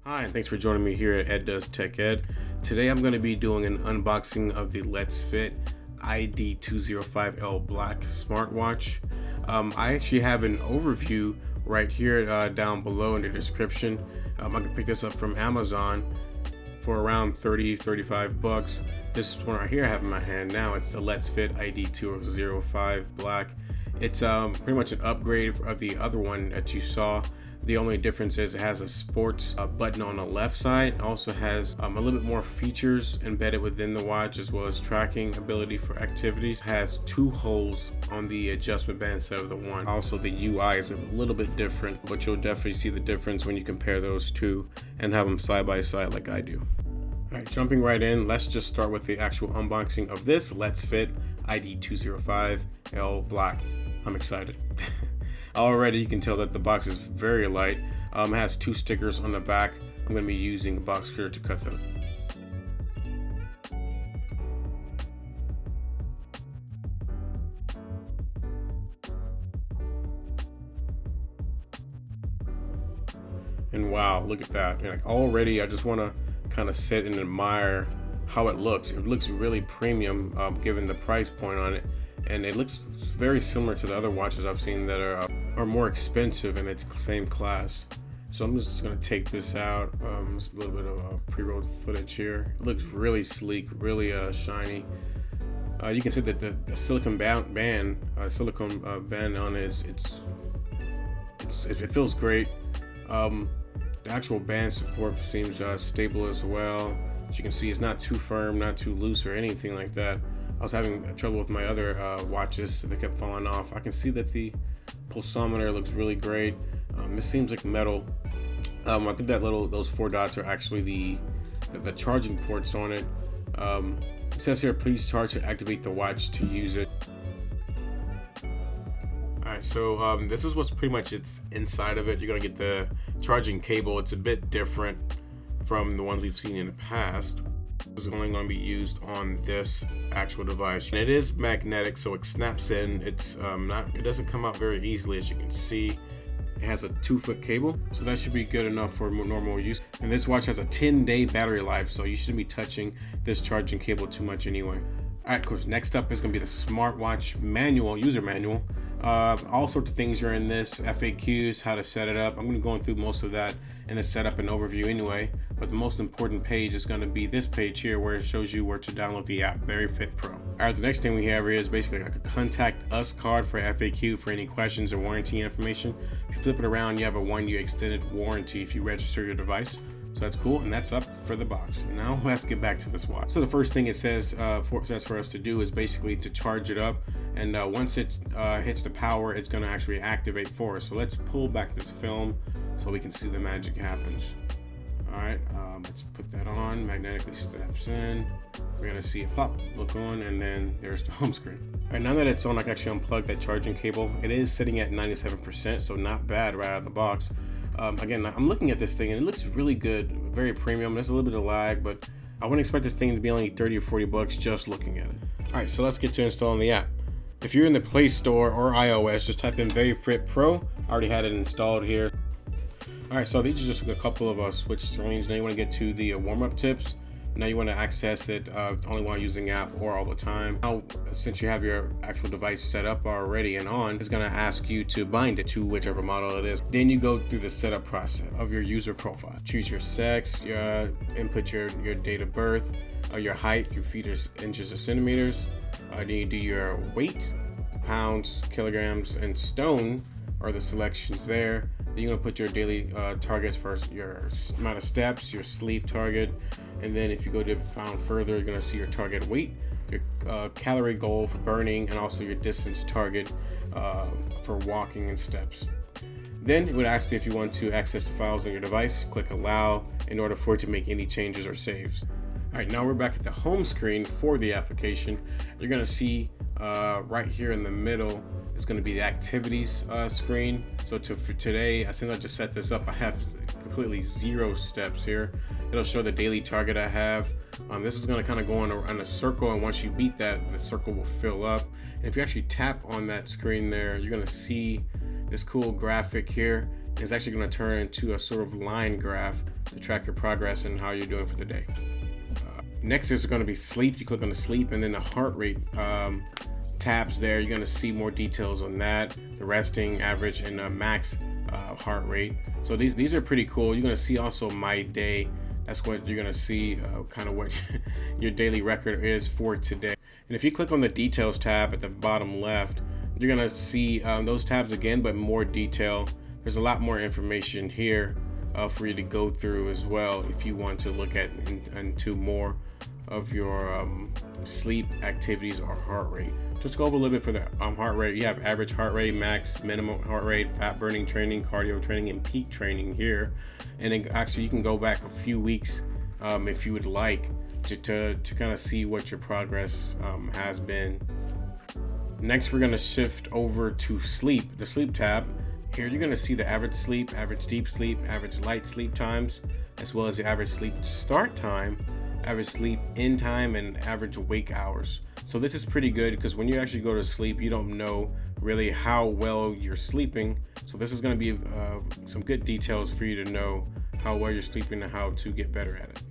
Hi, and thanks for joining me here at EdDoesTechEd. Today I'm going to be doing an unboxing of the Letsfit ID205L Black smartwatch. I actually have an overview right here down below in the description. I can pick this up from Amazon for around 30-35 bucks. This one right here I have in my hand now. It's the Letsfit ID205 Black. It's pretty much an upgrade of the other one that you saw. The only difference is it has a sports button on the left side. It also has a little bit more features embedded within the watch, as well as tracking ability for activities. It has two holes on the adjustment band instead of the one. Also, the UI is a little bit different, but you'll definitely see the difference when you compare those two and have them side by side like I do. All right, jumping right in, let's just start with the actual unboxing of this Letsfit ID205L Black. I'm excited. Already you can tell that the box is very light. It has two stickers on the back. I'm going to be using a box cutter to cut them. And wow, look at that. Like already I just want to kind of sit and admire how it looks. It looks really premium given the price point on it. And it looks very similar to the other watches I've seen that are more expensive in its same class. So I'm just going to take this out. Just a little bit of pre-rolled footage here. It looks really sleek, really shiny. You can see that the silicone band on it, it feels great. The actual band support seems stable as well. As you can see, it's not too firm, not too loose or anything like that. I was having trouble with my other watches, so they kept falling off. I can see that the pulsometer looks really great. This seems like metal. I think that those four dots are actually the charging ports on it. It says here, please charge to activate the watch to use it. Alright, so this is what's pretty much it's inside of it. You're gonna get the charging cable. It's a bit different from the ones we've seen in the past. This is only going to be used on this actual device, and it is magnetic, so it snaps in. It doesn't come out very easily, as you can see. It has a 2-foot cable, so that should be good enough for normal use. And this watch has a 10-day battery life, so you shouldn't be touching this charging cable too much anyway. All right, of course, next up is going to be the smartwatch manual, user manual. All sorts of things are in this, FAQs, how to set it up. I'm going to be going through most of that in the setup and overview anyway, but the most important page is going to be this page here, where it shows you where to download the app, VeryFit Pro. All right, the next thing we have here is basically like a contact us card for FAQ for any questions or warranty information. If you flip it around, you have a 1-year extended warranty if you register your device. So that's cool, and that's up for the box. Now let's get back to this watch. So the first thing it says for us to do is basically to charge it up, and once it hits the power, it's going to actually activate for us. So let's pull back this film so we can see the magic happens. All right, let's put that on. Magnetically steps in. We're gonna see it pop, look on, and then there's the home screen. All right, now that it's on, I can actually unplug that charging cable. It is sitting at 97%, so not bad right out of the box. Again, I'm looking at this thing and it looks really good, very premium. There's a little bit of lag, but I wouldn't expect this thing to be only 30 or 40 bucks just looking at it. All right, so let's get to installing the app. If you're in the Play Store or iOS, just type in VeryFit Pro. I already had it installed here. All right, so these are just a couple of switch screens. Now you want to get to the warm-up tips. Now you want to access it only while using the app or all the time. Now, since you have your actual device set up already and on, it's going to ask you to bind it to whichever model it is. Then you go through the setup process of your user profile. Choose your sex, input your date of birth, your height through feet or inches or centimeters. Then you do your weight, pounds, kilograms, and stone are the selections there. You're going to put your daily targets for your amount of steps, your sleep target, and then if you go down further, you're going to see your target weight, your calorie goal for burning, and also your distance target for walking and steps. Then it would ask you if you want to access the files on your device. Click allow in order for it to make any changes or saves. All right, now we're back at the home screen for the application. You're going to see right here in the middle is going to be the activities screen. So for today, since I just set this up, I have completely 0 steps here. It'll show the daily target I have. This is going to kind of go on a circle, and once you beat that, the circle will fill up. And if you actually tap on that screen there, you're going to see this cool graphic here. It's actually going to turn into a sort of line graph to track your progress and how you're doing for the day. Next is going to be sleep. You click on the sleep, and then the heart rate tabs there. You're going to see more details on that, the resting, average, and max heart rate. So these are pretty cool. You're going to see also my day. That's what you're going to see, kind of what your daily record is for today. And if you click on the details tab at the bottom left, you're going to see those tabs again, but more detail. There's a lot more information here for you to go through as well if you want to look at into more of your sleep activities or heart rate. Just go over a little bit for the heart rate. You have average heart rate, max, minimum heart rate, fat burning training, cardio training, and peak training here. And then actually you can go back a few weeks if you would like to kind of see what your progress has been. Next, we're going to shift over to sleep, the sleep tab. Here you're going to see the average sleep, average deep sleep, average light sleep times, as well as the average sleep start time, average sleep in time, and average wake hours. So this is pretty good because when you actually go to sleep, you don't know really how well you're sleeping. So this is going to be some good details for you to know how well you're sleeping and how to get better at it.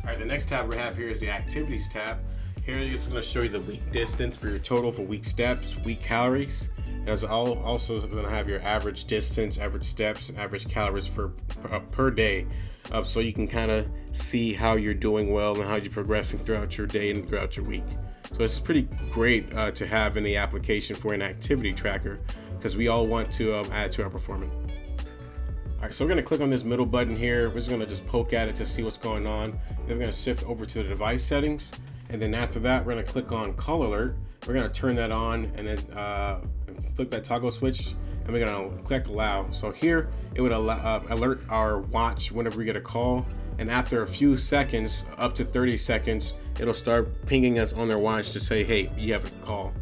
All right, the next tab we have here is the activities tab. Here it's going to show you the week distance for your total for week steps, week calories. It's also going to have your average distance, average steps, average calories per day. So you can kind of see how you're doing well and how you're progressing throughout your day and throughout your week. So this is pretty great to have in the application for an activity tracker because we all want to add to our performance. All right, so we're going to click on this middle button here. We're just going to just poke at it to see what's going on. Then we're going to shift over to the device settings. And then after that, we're going to click on call alert. We're going to turn that on and then flip that toggle switch, and we're going to click allow. So here it would alert our watch whenever we get a call, and after a few seconds, up to 30 seconds, it'll start pinging us on their watch to say, hey, you have a call.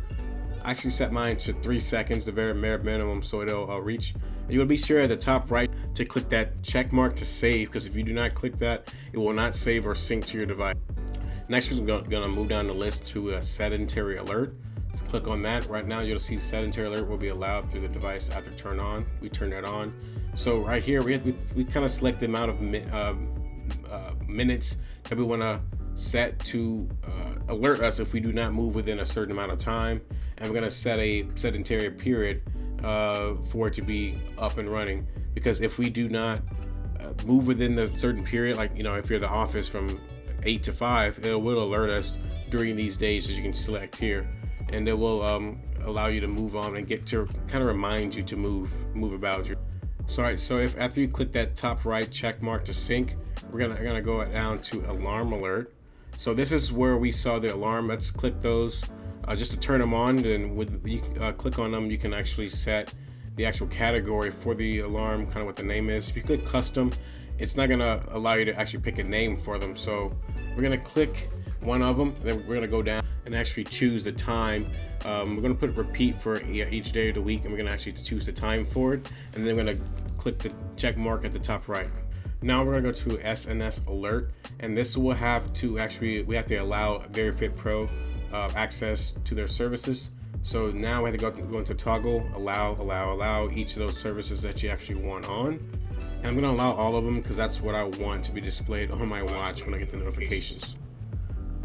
I actually set mine to 3 seconds, the very minimum, so it'll reach. You will be sure at the top right to click that check mark to save, because if you do not click that, it will not save or sync to your device. Next, we're going to move down the list to a sedentary alert. Let's click on that. Right now, you'll see sedentary alert will be allowed through the device after turn on. We turn that on. So right here, we kind of select the amount of minutes that we want to set to alert us if we do not move within a certain amount of time. And we're going to set a sedentary period for it to be up and running. Because if we do not move within the certain period, like, if you're at the office from 8 to 5, it will alert us during these days, as you can select here, and it will allow you to move on and get to kind of remind you to move about you. So, all right, so if after you click that top right check mark to sync, we're gonna go down to alarm alert. So this is where we saw the alarm. Let's click those just to turn them on. Then with you click on them, you can actually set the actual category for the alarm, kind of what the name is. If you click custom, it's not gonna allow you to actually pick a name for them. So we're gonna click one of them, and then we're gonna go down and actually choose the time. We're gonna put repeat for each day of the week, and we're gonna actually choose the time for it. And then we're gonna click the check mark at the top right. Now we're gonna go to SNS alert, and this will have to we have to allow VeriFit Pro access to their services. So now we have to go into toggle, allow each of those services that you actually want on. And I'm gonna allow all of them because that's what I want to be displayed on my watch when I get the notifications.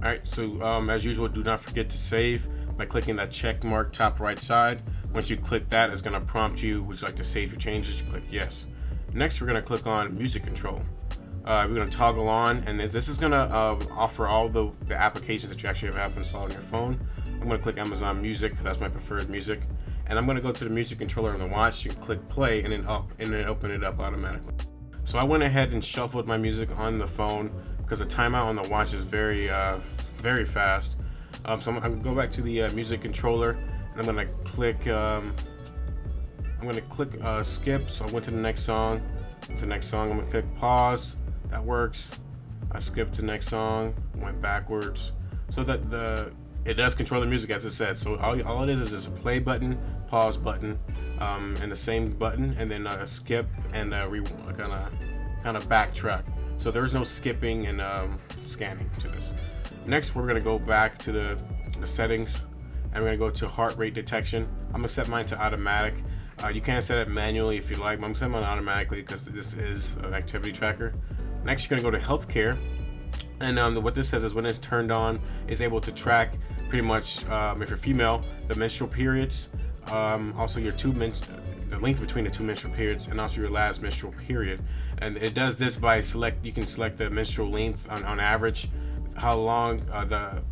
All right, so as usual, do not forget to save by clicking that check mark top right side. Once you click that, it's gonna prompt you, would you like to save your changes? You click yes. Next, we're gonna click on music control. We're gonna toggle on, and this is gonna offer all the applications that you actually have installed on your phone. I'm gonna click Amazon Music, that's my preferred music. And I'm gonna go to the music controller on the watch. You can click play and then open it up automatically. So I went ahead and shuffled my music on the phone because the timeout on the watch is very fast. So I'm gonna go back to the music controller, and I'm gonna click skip. So I went to the next song. I'm gonna click pause. That works. I skipped the next song. Went backwards. So that it does control the music as it said. So all it is just a play button, pause button, and the same button, and then skip and kind of backtrack. So there's no skipping and scanning to this. Next, we're gonna go back to the settings, and we're gonna go to heart rate detection. I'm gonna set mine to automatic. You can set it manually if you like, but I'm setting it automatically because this is an activity tracker. Next, you're going to go to healthcare, and what this says is when it's turned on, it's able to track pretty much, if you're female, the menstrual periods, also your the length between the 2 menstrual periods, and also your last menstrual period. And it does this by you can select the menstrual length on average, how long the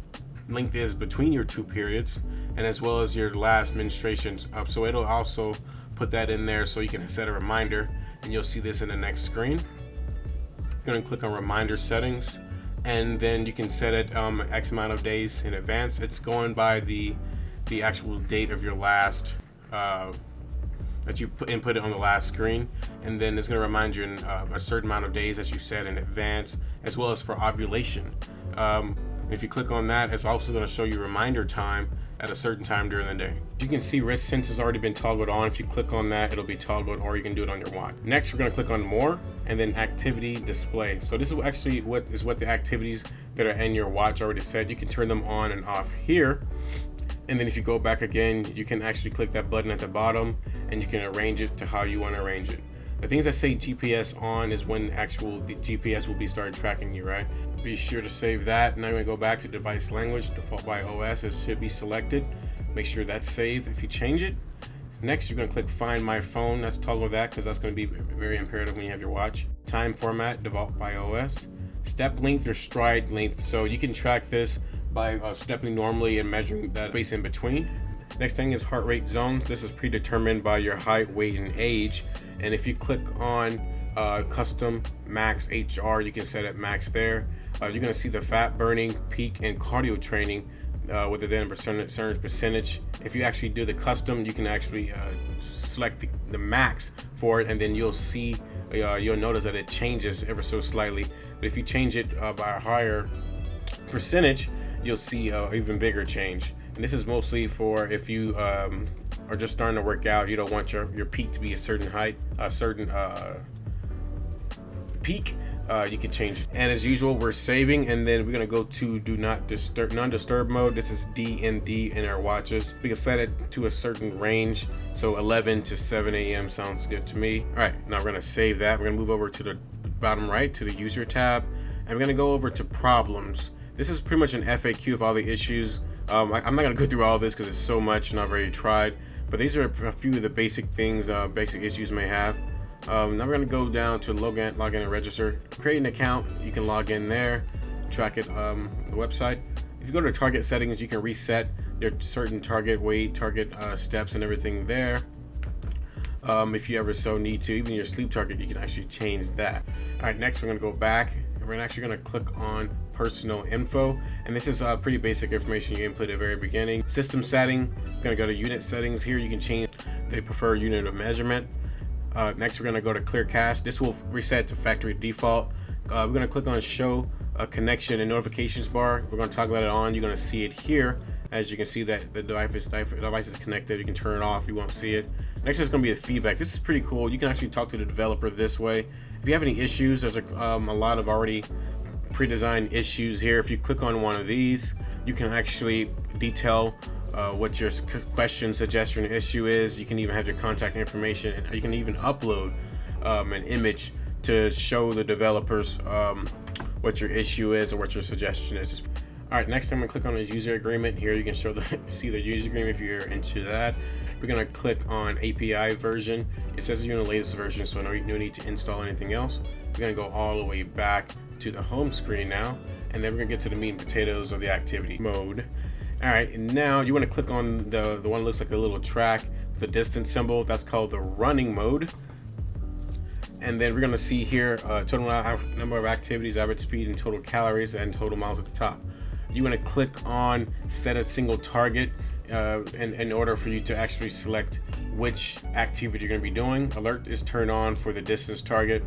length is between your 2 periods, and as well as your last menstruation. So it'll also put that in there so you can set a reminder, and you'll see this in the next screen. You're going to click on reminder settings, and then you can set it X amount of days in advance. It's going by the actual date of your last that you input it on the last screen, and then it's going to remind you in a certain amount of days that you set in advance, as well as for ovulation. If you click on that, it's also going to show you reminder time at a certain time during the day. You can see wrist sense has already been toggled on. If you click on that, it'll be toggled, or you can do it on your watch. Next, we're going to click on more, and then activity display. So this is actually what the activities that are in your watch already said. You can turn them on and off here. And then if you go back again, you can actually click that button at the bottom, and you can arrange it to how you want to arrange it. The things that say GPS on is when the GPS will be started tracking you, right? Be sure to save that. Now I'm going to go back to device language, default by OS. It should be selected. Make sure that's saved if you change it. Next, you're going to click find my phone. Let's toggle that because that's going to be very imperative when you have your watch. Time format, default by OS. Step length or stride length. So you can track this by stepping normally and measuring that space in between. Next thing is heart rate zones. This is predetermined by your height, weight, and age. And if you click on custom max HR, you can set it max there. You're going to see the fat burning, peak, and cardio training within a certain percentage. If you actually do the custom, you can actually select the max for it, and then you'll see, you'll notice that it changes ever so slightly. But if you change it by a higher percentage, you'll see an even bigger change. And this is mostly for if you are just starting to work out, you don't want your peak to be a certain height, a certain peak. You can change it. And as usual, we're saving, and then we're gonna go to do not disturb, non-disturb mode. This is DND in our watches. We can set it to a certain range, so 11 to 7 a.m. sounds good to me. All right, now we're gonna save that. We're gonna move over to the bottom right to the user tab, and we're gonna go over to problems. This is pretty much an FAQ of all the issues. I'm not gonna go through all of this because it's so much and I've already tried, but these are a few of the basic things, basic issues you may have. Now we're gonna go down to log in and register. Create an account, you can log in there, track it the website. If you go to target settings, you can reset your certain target weight, target steps, and everything there. If you ever so need to, even your sleep target, you can actually change that. All right, next we're gonna go back, and we're actually gonna click on personal info, and this is pretty basic information you input at the very beginning. System setting, we're gonna go to unit settings. Here you can change the preferred unit of measurement. Next we're gonna go to clear cache. This will reset to factory default. We're gonna click on show a connection and notifications bar. We're gonna toggle that on. You're gonna see it here. As you can see that the device is connected. You can turn it off, you won't see it. Next is gonna be the feedback. This is pretty cool. You can actually talk to the developer this way. If you have any issues, there's a lot of already pre-designed issues here. If you click on one of these, you can actually detail what your question, suggestion, issue is. You can even have your contact information, and you can even upload an image to show the developers what your issue is or what your suggestion is. All right, next I'm gonna click on the user agreement. Here you can see the user agreement if you're into that. We're gonna click on API version. It says you're in the latest version, so no need to install anything else. We're gonna go all the way back to the home screen now, and then we're gonna get to the meat and potatoes of the activity mode. All right, and now you want to click on the one that looks like a little track with the distance symbol. That's called the running mode. And then we're gonna see here total number of activities, average speed, and total calories, and total miles at the top. You want to click on set a single target in order for you to actually select which activity you're gonna be doing. Alert is turned on for the distance target.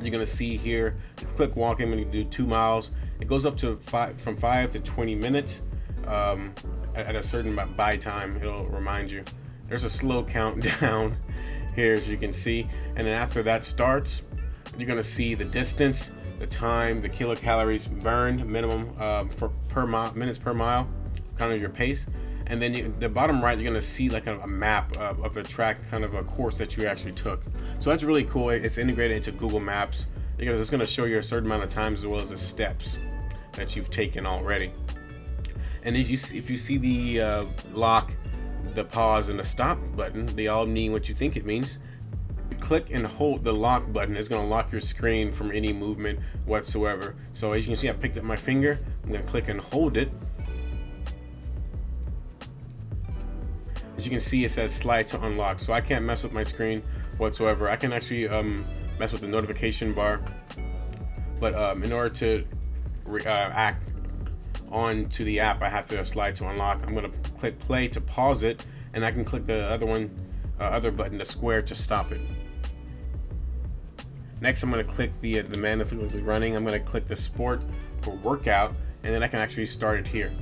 You're gonna see here, click walking when you do 2 miles. It goes up to from 5 to 20 minutes. At a certain buy time, it'll remind you. There's a slow countdown here, as you can see, and then after that starts, you're gonna see the distance, the time, the kilocalories burned, minimum for minutes per mile, kind of your pace, And then the bottom right, you're gonna see like a map of the track, kind of a course that you actually took. So that's really cool. It's integrated into Google Maps because it's gonna show you a certain amount of times as well as the steps that you've taken already. And if you see the lock, the pause, and the stop button, they all mean what you think it means. Click and hold the lock button. It's going to lock your screen from any movement whatsoever. So as you can see, I picked up my finger. I'm going to click and hold it. As you can see, it says slide to unlock. So I can't mess with my screen whatsoever. I can actually mess with the notification bar. But in order to act on to the app, I have to slide to unlock. I'm going to click play to pause it, and I can click the other button, the square, to stop it. Next, I'm going to click the man that's running. I'm going to click the sport for workout, and then I can actually start it here.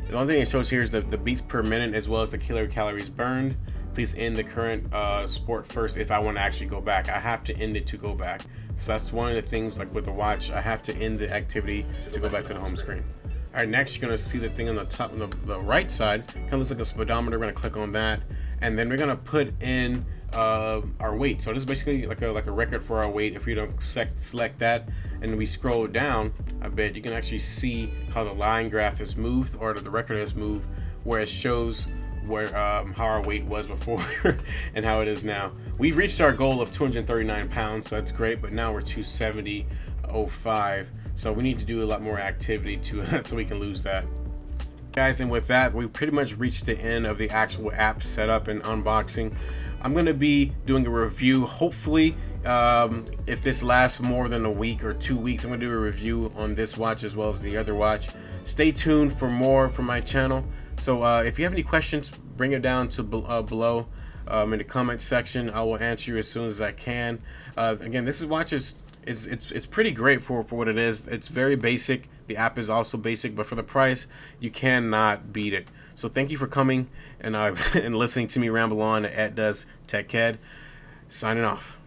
The only thing it shows here is the beats per minute as well as the calories burned. Please end the current sport first if I want to actually go back. I have to end it to go back. So that's one of the things, like with the watch, I have to end the activity to go back to the home screen. All right, next you're gonna see the thing on the top, on the right side, kind of looks like a speedometer. We're gonna click on that, and then we're gonna put in our weight. So this is basically like a record for our weight. If we don't select that and we scroll down a bit, you can actually see how the line graph has moved, or the record has moved, where it shows where how our weight was before and how it is now. We've reached our goal of 239 pounds, so that's great, but now we're 270.05, so we need to do a lot more activity to so we can lose that, guys. And with that, we pretty much reached the end of the actual app setup and unboxing. I'm going to be doing a review, hopefully if this lasts more than a week or 2 weeks. I'm going to do a review on this watch as well as the other watch. Stay tuned for more from my channel. So if you have any questions, bring it down to below in the comment section. I will answer you as soon as I can. Again, this watch is it's pretty great for what it is. It's very basic. The app is also basic, but for the price, you cannot beat it. So thank you for coming and and listening to me ramble on at EdDoesTechEd. Signing off.